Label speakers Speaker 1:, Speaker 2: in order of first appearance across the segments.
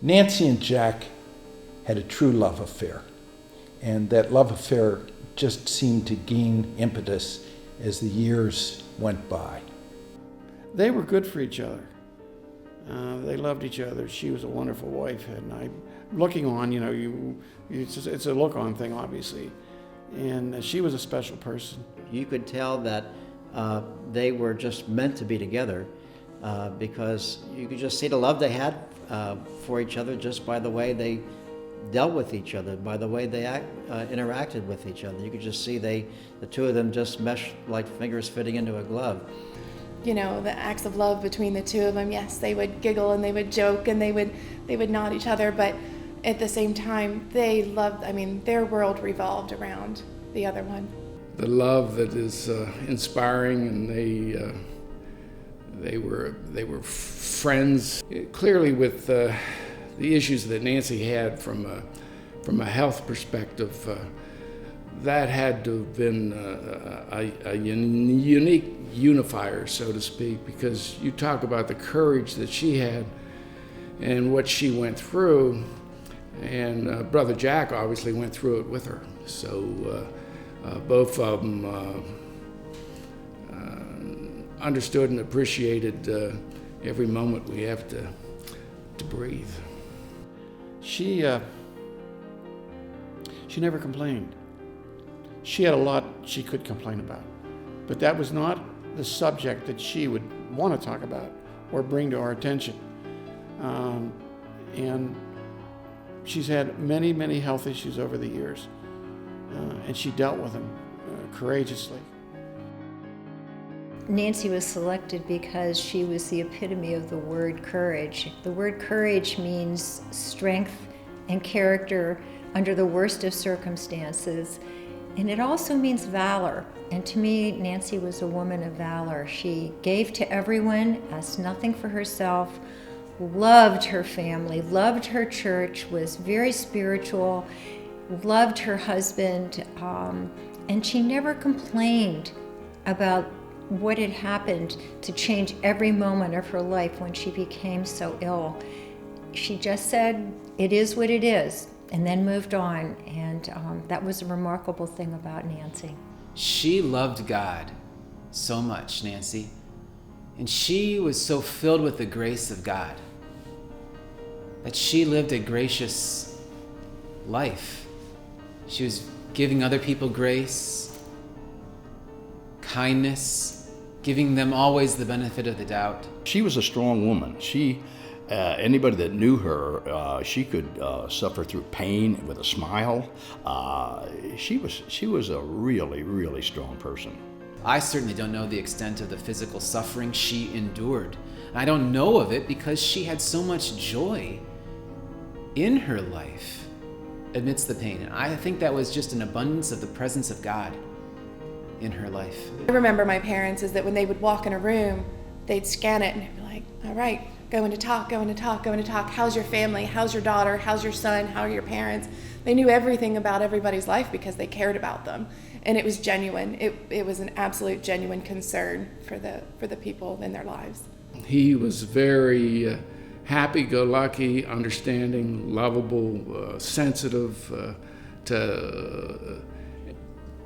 Speaker 1: Nancy and Jack had a true love affair, and that love affair just seemed to gain impetus as the years went by.
Speaker 2: They were good for each other. They loved each other. She was a wonderful wife, and looking on, it's a look-on thing, obviously. And she was a special person.
Speaker 3: You could tell that they were just meant to be together because you could just see the love they had for each other just by the way they dealt with each other, by the way they interacted with each other. You could just see the two of them just meshed like fingers fitting into a glove.
Speaker 4: The acts of love between the two of them, yes, they would giggle and they would joke and they would nod each other, but at the same time, they loved, their world revolved around the other one.
Speaker 5: The love that is inspiring, and they were friends. Clearly, with the issues that Nancy had from a health perspective, that had to have been a unique unifier, so to speak, because you talk about the courage that she had and what she went through, and Brother Jack obviously went through it with her. So both of them understood and appreciated every moment we have to breathe.
Speaker 2: She never complained. She had a lot she could complain about, but that was not the subject that she would want to talk about or bring to our attention. And she's had many, many health issues over the years, and she dealt with them courageously.
Speaker 6: Nancy was selected because she was the epitome of the word courage. The word courage means strength and character under the worst of circumstances. And it also means valor. And to me, Nancy was a woman of valor. She gave to everyone, asked nothing for herself, loved her family, loved her church, was very spiritual, loved her husband, and she never complained about what had happened to change every moment of her life when she became so ill. She just said, "It is what it is," and then moved on, and that was a remarkable thing about Nancy.
Speaker 7: She loved God so much, Nancy, and she was so filled with the grace of God that she lived a gracious life. She was giving other people grace, kindness, giving them always the benefit of the doubt.
Speaker 8: She was a strong woman. Anybody that knew her, she could suffer through pain with a smile. She was a really, really strong person.
Speaker 7: I certainly don't know the extent of the physical suffering she endured. I don't know of it because she had so much joy in her life amidst the pain. And I think that was just an abundance of the presence of God in her life.
Speaker 4: I remember my parents is that when they would walk in a room, they'd scan it and they'd be like, "All right, going to talk. How's your family? How's your daughter? How's your son? How are your parents?" They knew everything about everybody's life because they cared about them. And it was genuine. It was an absolute genuine concern for the people in their lives.
Speaker 5: He was very happy-go-lucky, understanding, lovable, sensitive to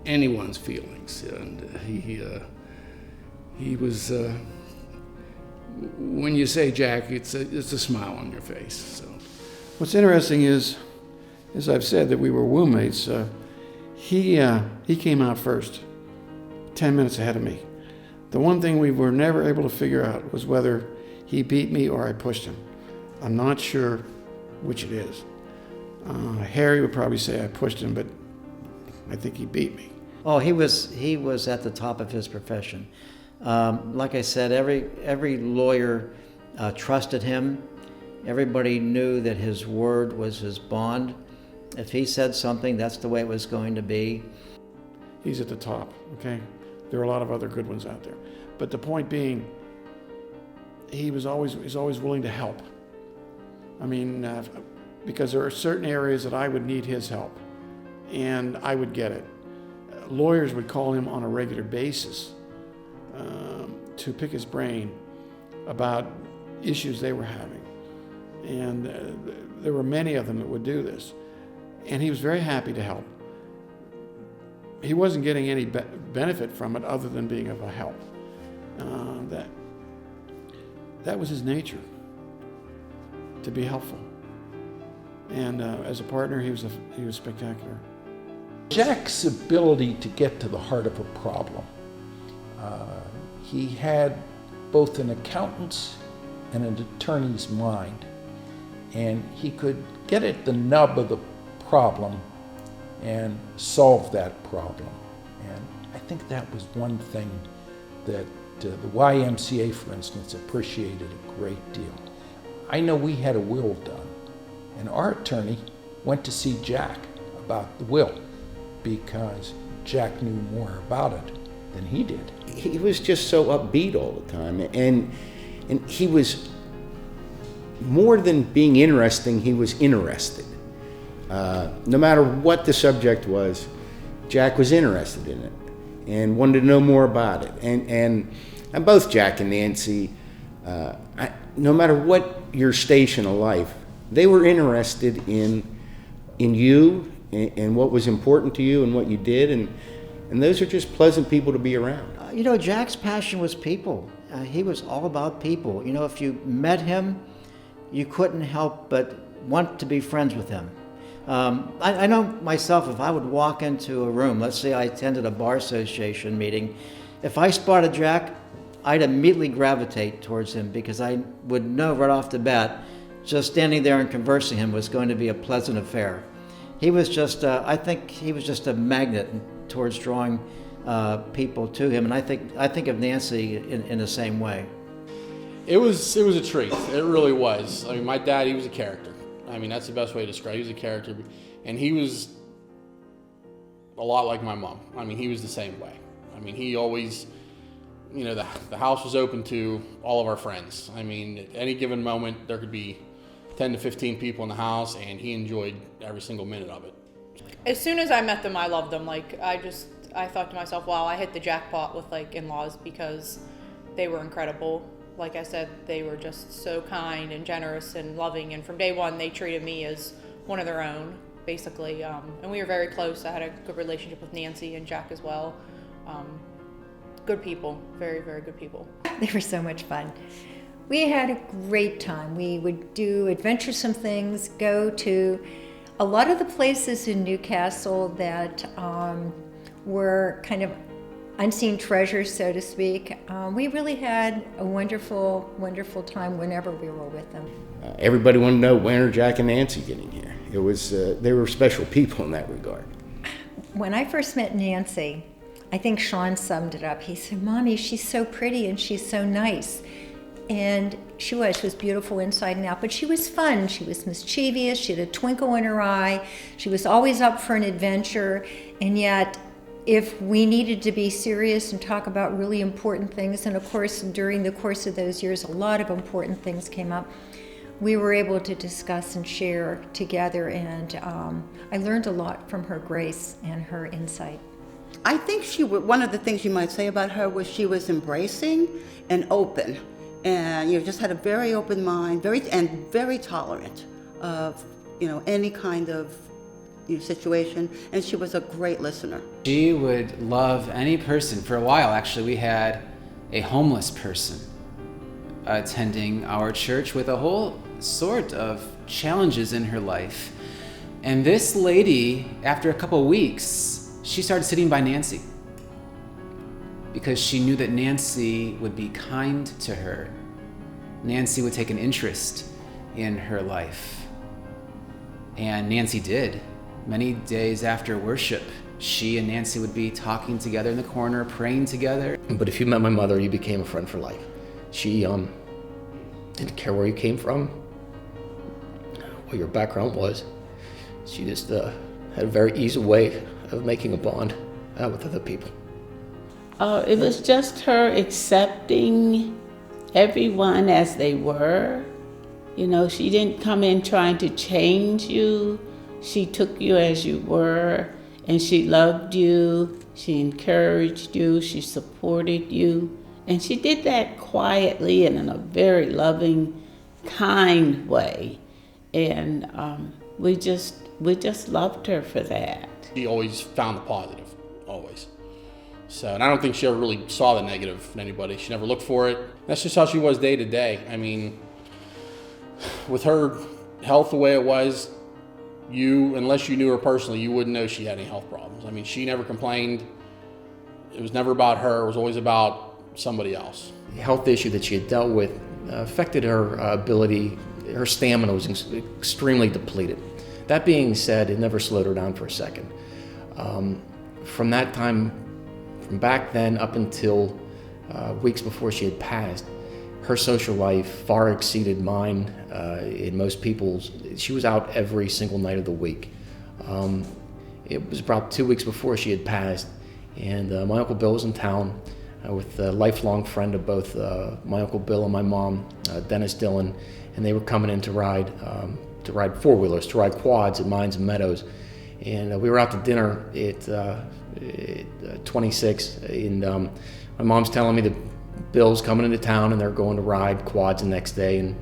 Speaker 5: anyone's feelings. And he was... when you say Jack, it's a smile on your face. So,
Speaker 2: what's interesting is, as I've said, that we were roommates. He came out first, 10 minutes ahead of me. The one thing we were never able to figure out was whether he beat me or I pushed him. I'm not sure which it is. Harry would probably say I pushed him, but I think he beat me.
Speaker 3: Oh, he was at the top of his profession. Like I said, every lawyer trusted him. Everybody knew that his word was his bond. If he said something, that's the way it was going to be.
Speaker 2: He's at the top, okay? There are a lot of other good ones out there. But the point being, he's always willing to help. I mean, because there are certain areas that I would need his help, and I would get it. Lawyers would call him on a regular basis to pick his brain about issues they were having. And there were many of them that would do this. And he was very happy to help. He wasn't getting any benefit from it other than being of a help. That was his nature, to be helpful. And as a partner, he was spectacular.
Speaker 1: Jack's ability to get to the heart of a problem. He had both an accountant's and an attorney's mind, and he could get at the nub of the problem and solve that problem. And I think that was one thing that the YMCA, for instance, appreciated a great deal. I know we had a will done, and our attorney went to see Jack about the will because Jack knew more about it than he did.
Speaker 9: He was just so upbeat all the time, and he was, more than being interesting, he was interested. No matter what the subject was, Jack was interested in it and wanted to know more about it. And both Jack and Nancy, no matter what your station of life, they were interested in you and what was important to you and what you did, and those are just pleasant people to be around.
Speaker 3: You know, Jack's passion was people. He was all about people. You know, if you met him, you couldn't help but want to be friends with him. I know myself, if I would walk into a room, let's say I attended a bar association meeting, if I spotted Jack, I'd immediately gravitate towards him because I would know right off the bat, just standing there and conversing him was going to be a pleasant affair. He was just, I think he was just a magnet towards drawing people to him, and I think of Nancy in the same way.
Speaker 10: It was a treat. It really was. I mean, my dad, he was a character. I mean, that's the best way to describe it. He was a character, and he was a lot like my mom. I mean, he was the same way. I mean, he always, you know, the house was open to all of our friends. I mean, at any given moment, there could be 10 to 15 people in the house, and he enjoyed every single minute of it.
Speaker 11: As soon as I met them, I loved them. Like, I thought to myself, wow, I hit the jackpot with, like, in-laws because they were incredible. Like I said, they were just so kind and generous and loving, and from day one, they treated me as one of their own, basically. And we were very close. I had a good relationship with Nancy and Jack as well. Good people, very, very good people.
Speaker 6: They were so much fun. We had a great time. We would do adventuresome things, go to a lot of the places in Newcastle that were kind of unseen treasures, so to speak. We really had a wonderful, wonderful time whenever we were with them.
Speaker 9: Everybody wanted to know, when are Jack and Nancy getting here? It was, they were special people in that regard.
Speaker 6: When I first met Nancy, I think Sean summed it up. He said, "Mommy, she's so pretty and she's so nice." And she was beautiful inside and out, but she was fun. She was mischievous. She had a twinkle in her eye. She was always up for an adventure, and yet if we needed to be serious and talk about really important things, and of course during the course of those years a lot of important things came up, we were able to discuss and share together, and I learned a lot from her grace and her insight.
Speaker 12: I think one of the things you might say about her was she was embracing and open, and just had a very open mind, very tolerant of any kind of situation, and she was a great listener.
Speaker 7: She would love any person. For a while, actually, we had a homeless person attending our church with a whole sort of challenges in her life. And this lady, after a couple weeks, she started sitting by Nancy because she knew that Nancy would be kind to her. Nancy would take an interest in her life. And Nancy did. Many days after worship, she and Nancy would be talking together in the corner, praying together.
Speaker 13: But if you met my mother, you became a friend for life. She didn't care where you came from, what your background was. She just had a very easy way of making a bond with other people.
Speaker 14: It was just her accepting everyone as they were. She didn't come in trying to change you. She took you as you were, and she loved you, she encouraged you, she supported you, and she did that quietly and in a very loving, kind way. And we just loved her for that.
Speaker 10: She always found the positive, always. So, and I don't think she ever really saw the negative in anybody. She never looked for it. That's just how she was day to day. I mean, with her health the way it was, unless you knew her personally, you wouldn't know she had any health problems. I mean, she never complained. It was never about her. It was always about somebody else.
Speaker 13: The health issue that she had dealt with affected her ability. Her stamina was extremely depleted. That being said, it never slowed her down for a second. From that time, from back then up until weeks before she had passed, her social life far exceeded mine. In most people's, she was out every single night of the week. It was about 2 weeks before she had passed, and my Uncle Bill was in town with a lifelong friend of both my Uncle Bill and my mom, Dennis Dillon, and they were coming in to ride four-wheelers, to ride quads at Mines and Meadows. And we were out to dinner at 26, and my mom's telling me that Bill's coming into town and they're going to ride quads the next day, and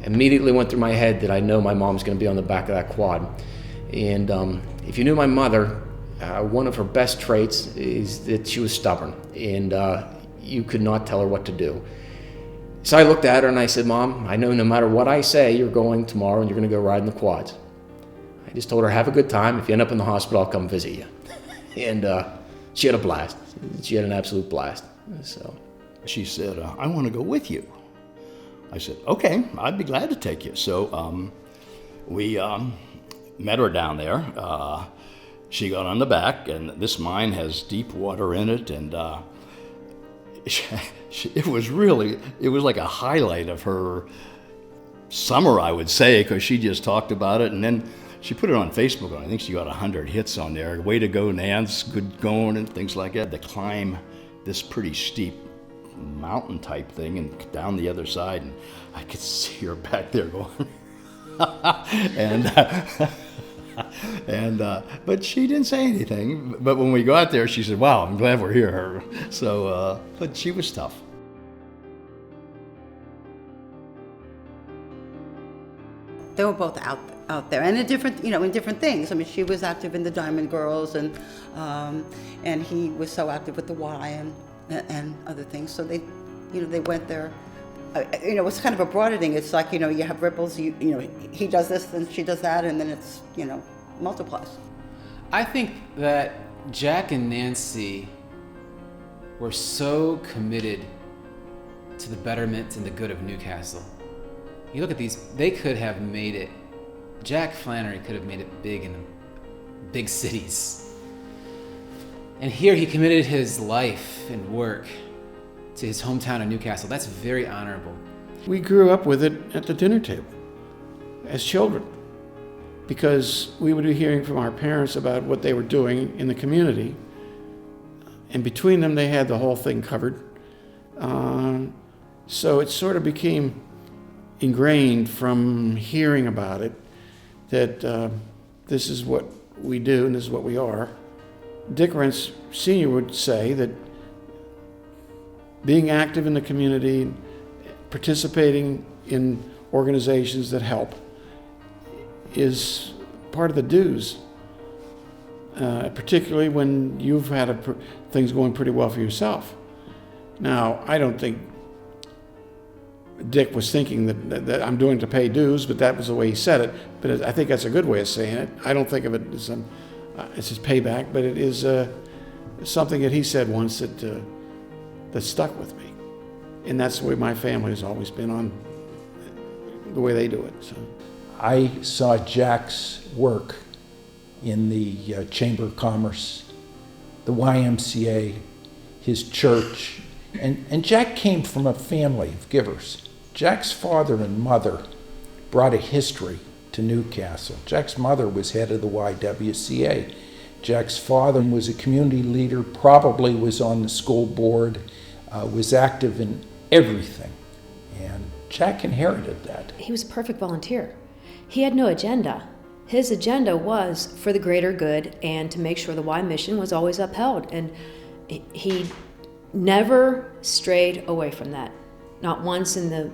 Speaker 13: immediately went through my head that I know my mom's going to be on the back of that quad. And if you knew my mother, one of her best traits is that she was stubborn, and you could not tell her what to do. So I looked at her and I said, "Mom, I know no matter what I say, you're going tomorrow and you're going to go ride in the quads." I just told her, "Have a good time. If you end up in the hospital, I'll come visit you." And she had a blast. She had an absolute blast. So
Speaker 8: she said, "I want to go with you." I said, "Okay, I'd be glad to take you." So we met her down there. She got on the back, and this mine has deep water in it, and it was like a highlight of her summer, I would say, because she just talked about it, and then she put it on Facebook, and I think she got 100 hits on there. "Way to go, Nance, good going," and things like that. To climb this pretty steep mountain type thing and down the other side, and I could see her back there going but she didn't say anything. But when we got there, she said, "Wow, I'm glad we're here." So but she was tough.
Speaker 12: They were both out there, and in different things. I mean, she was active in the Diamond Girls, and he was so active with the Y and other things. So they went there. It was kind of a broader thing. It's like, you have ripples. He does this, and she does that, and then it's multiplies.
Speaker 7: I think that Jack and Nancy were so committed to the betterment and the good of Newcastle. You look at these, they could have made it. Jack Flannery could have made it big in the big cities. And here he committed his life and work to his hometown of Newcastle. That's very honorable.
Speaker 2: We grew up with it at the dinner table as children, because we would be hearing from our parents about what they were doing in the community, and between them they had the whole thing covered. So it sort of became ingrained from hearing about it that this is what we do and this is what we are. Dick Rentz Sr. would say that being active in the community, participating in organizations that help, is part of the dues, particularly when you've had things going pretty well for yourself. Now, I don't think Dick was thinking that I'm doing to pay dues, but that was the way he said it. But I think that's a good way of saying it. I don't think of it as it's his payback, but it is something that he said once that stuck with me. And that's the way my family has always been, on the way they do it. So
Speaker 1: I saw Jack's work in the Chamber of Commerce, the YMCA, his church, and Jack came from a family of givers. Jack's father and mother brought a history to Newcastle. Jack's mother was head of the YWCA. Jack's father was a community leader, probably was on the school board, was active in everything. And Jack inherited that.
Speaker 15: He was a perfect volunteer. He had no agenda. His agenda was for the greater good and to make sure the Y mission was always upheld. And he never strayed away from that. Not once in the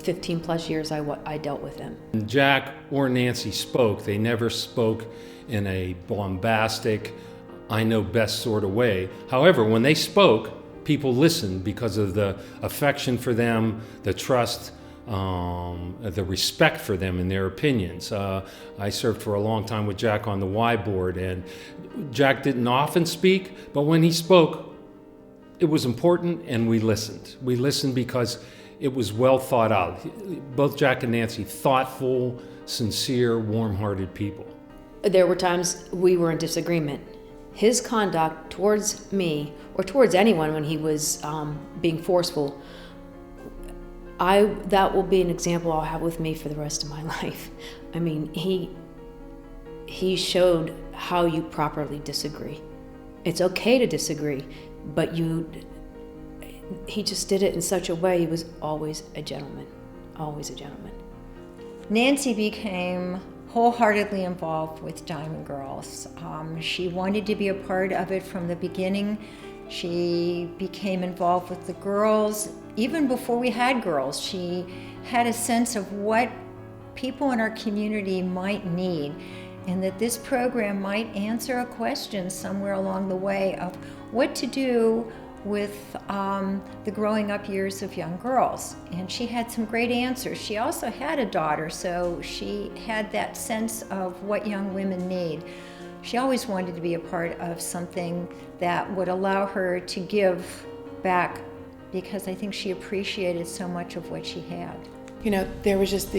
Speaker 15: 15 plus years I dealt with him.
Speaker 16: When Jack or Nancy spoke, they never spoke in a bombastic, I know best sort of way. However, when they spoke, people listened because of the affection for them, the trust, the respect for them and their opinions. I served for a long time with Jack on the Y board, and Jack didn't often speak, but when he spoke, it was important, and we listened. We listened because it was well thought out. Both Jack and Nancy, thoughtful, sincere, warm-hearted people.
Speaker 15: There were times we were in disagreement. His conduct towards me, or towards anyone when he was being forceful, that will be an example I'll have with me for the rest of my life. I mean, he showed how you properly disagree. It's okay to disagree, but he just did it in such a way. He was always a gentleman, always a gentleman.
Speaker 6: Nancy became wholeheartedly involved with Diamond Girls. She wanted to be a part of it from the beginning. She became involved with the girls. Even before we had girls, she had a sense of what people in our community might need, and that this program might answer a question somewhere along the way of what to do with the growing up years of young girls. And she had some great answers. She also had a daughter, so she had that sense of what young women need. She always wanted to be a part of something that would allow her to give back, because I think she appreciated so much of what she had.
Speaker 4: You know, there was just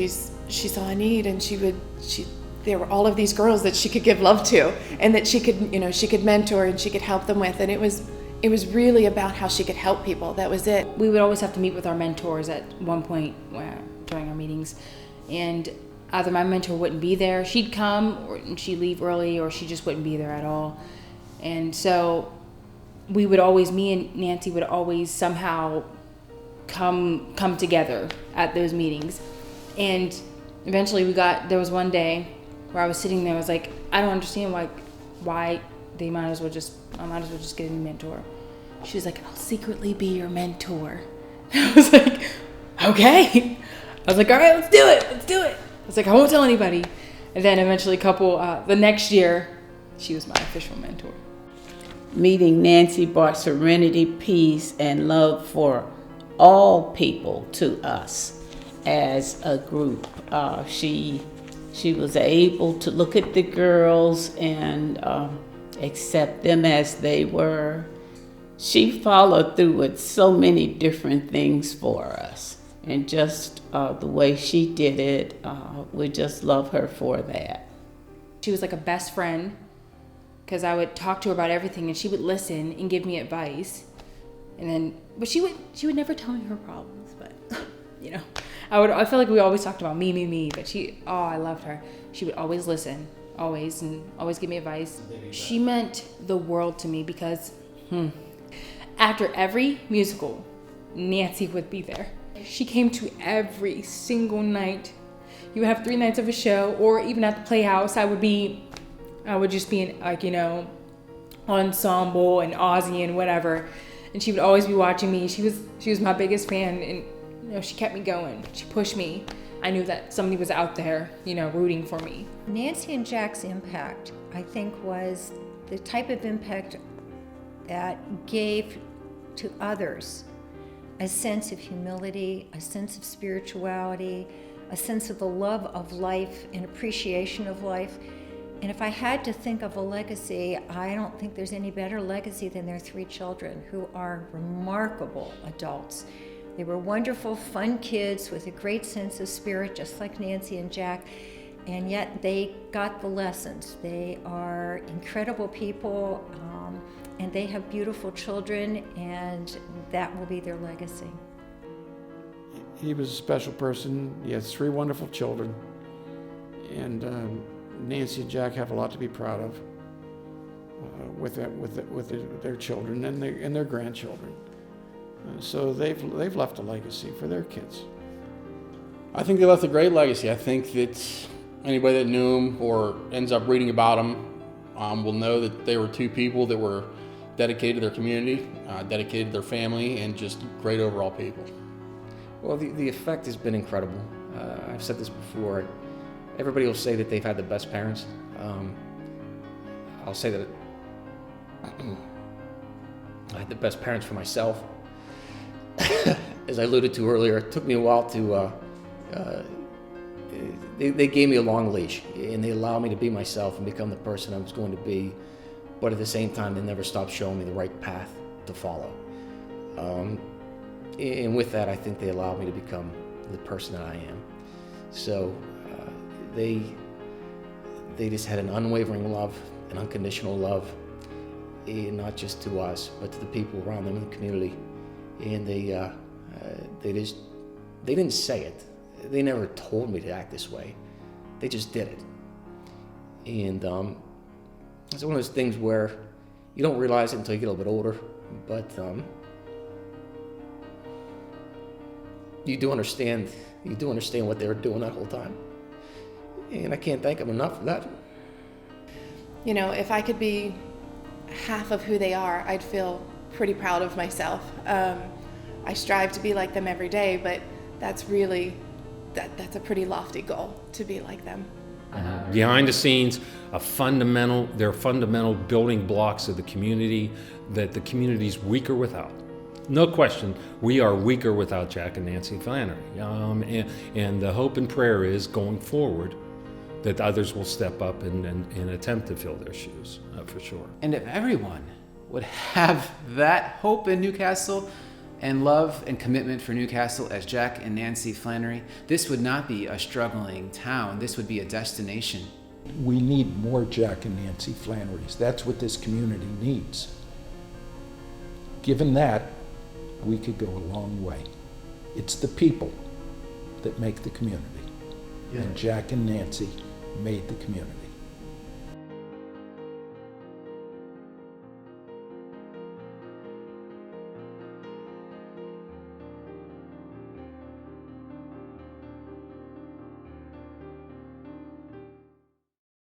Speaker 4: she saw a need, and there were all of these girls that she could give love to, and that she could mentor and she could help them with, and it was really about how she could help people. That was it.
Speaker 17: We would always have to meet with our mentors at one point during our meetings, and either my mentor wouldn't be there, she'd come, and she'd leave early, or she just wouldn't be there at all. And so me and Nancy would always somehow come together at those meetings. And eventually there was one day where I was sitting there, I was like, I don't understand why I might as well just get a new mentor. She was like, I'll secretly be your mentor. I was like, okay. I was like, all right, let's do it. I was like, I won't tell anybody. And then eventually the next year, she was my official mentor.
Speaker 14: Meeting Nancy brought serenity, peace, and love for all people to us as a group. She was able to look at the girls and accept them as they were. She followed through with so many different things for us. And just the way she did it, we just love her for that.
Speaker 17: She was like a best friend, because I would talk to her about everything, and she would listen and give me advice. But she would never tell me her problems. But I feel like we always talked about me. But I loved her. She would always listen, and always give me advice. She meant the world to me because after every musical, Nancy would be there. She came to every single night. You would have 3 nights of a show, or even at the Playhouse, I would just be in ensemble and Aussie and whatever. And she would always be watching me. She was my biggest fan, and she kept me going. She pushed me. I knew that somebody was out there, rooting for me.
Speaker 6: Nancy and Jack's impact, I think, was the type of impact that gave to others a sense of humility, a sense of spirituality, a sense of the love of life and appreciation of life. And if I had to think of a legacy, I don't think there's any better legacy than their 3 children, who are remarkable adults. They were wonderful, fun kids with a great sense of spirit, just like Nancy and Jack, and yet they got the lessons. They are incredible people, and they have beautiful children, and that will be their legacy.
Speaker 2: He was a special person. He has 3 wonderful children, and Nancy and Jack have a lot to be proud of with their children and their grandchildren. So they've left a legacy for their kids.
Speaker 10: I think they left a great legacy. I think that anybody that knew them or ends up reading about them will know that they were 2 people that were dedicated to their community, dedicated to their family, and just great overall people.
Speaker 13: Well, the effect has been incredible. I've said this before. Everybody will say that they've had the best parents. I'll say that I had the best parents for myself. As I alluded to earlier, it took me a while to, they gave me a long leash, and they allowed me to be myself and become the person I was going to be, but at the same time, they never stopped showing me the right path to follow. And with that, I think they allowed me to become the person that I am. So they just had an unwavering love, an unconditional love, and not just to us, but to the people around them in the community. And they didn't say it. They never told me to act this way. They just did it. And it's one of those things where you don't realize it until you get a little bit older, but you do understand what they were doing that whole time. And I can't thank them enough for that.
Speaker 4: You know, if I could be half of who they are, I'd feel pretty proud of myself. I strive to be like them every day, but that's really, that's a pretty lofty goal, to be like them.
Speaker 16: Behind the scenes, they're fundamental building blocks of the community that the community's weaker without. No question, we are weaker without Jack and Nancy Flannery. And the hope and prayer is, going forward, that others will step up and attempt to fill their shoes, for sure.
Speaker 7: And if everyone would have that hope in Newcastle and love and commitment for Newcastle as Jack and Nancy Flannery, this would not be a struggling town. This would be a destination.
Speaker 1: We need more Jack and Nancy Flannerys. That's what this community needs. Given that, we could go a long way. It's the people that make the community. And Jack and Nancy made the community.